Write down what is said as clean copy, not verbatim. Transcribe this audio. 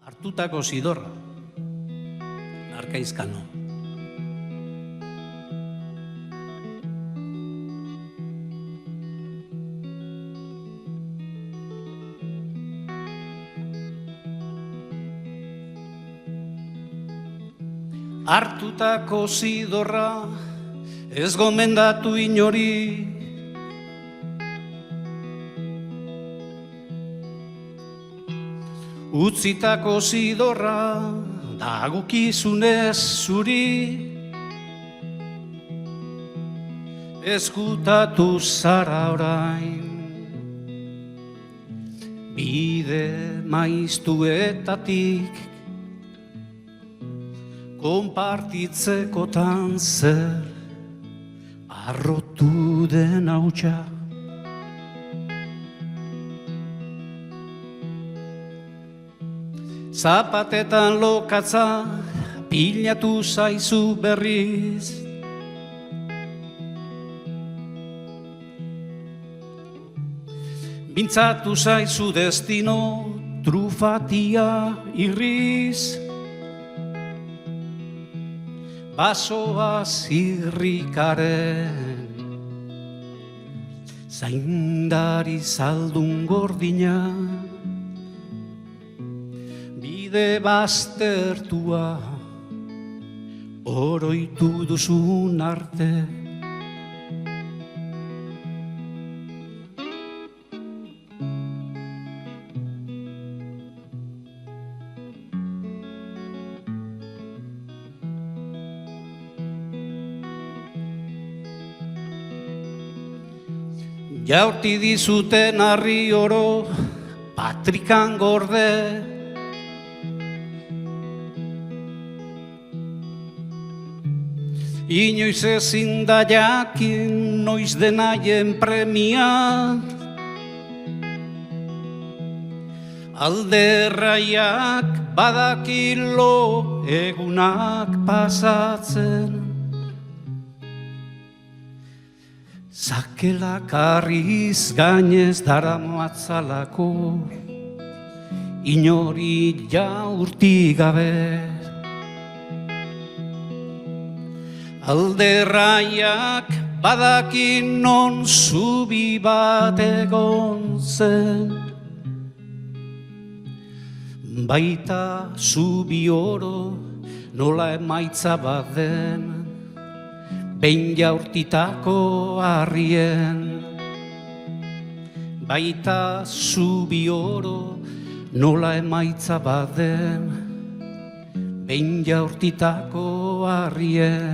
Hartutako zidorra, Arkaizkano. Hartutako zidorra, ez gomendatu inori. Utzitako zidorra, dagokizunez zuri. Eskutatu zara orain, bide maiztuetatik, konpartitzekotan zer, arrotu den hautsa. Zapatetan lokatza, pilatu zaizu berriz. Bintzatu zaizu destino, trufatia irriz. Basoa zirrikaren, zaindari zaldun gordina. Bide baztertua, oroitu duzun arte. Jaurti dizuten harri oro, patrikan gorde. Inoiz ezin da jakin, noiz denaien premia. Alderraiak badakilo egunak pasatzen. Zakelak harriz gainez daramoatzalako, inori jaurti gabe. Alderraiak badakin non zubi bat egon zen. Baita zubi oro nola emaitza bat den, behin jaurtitako harrien. Baita zubi oro nola emaitza bat den, behin jaurtitako harrien.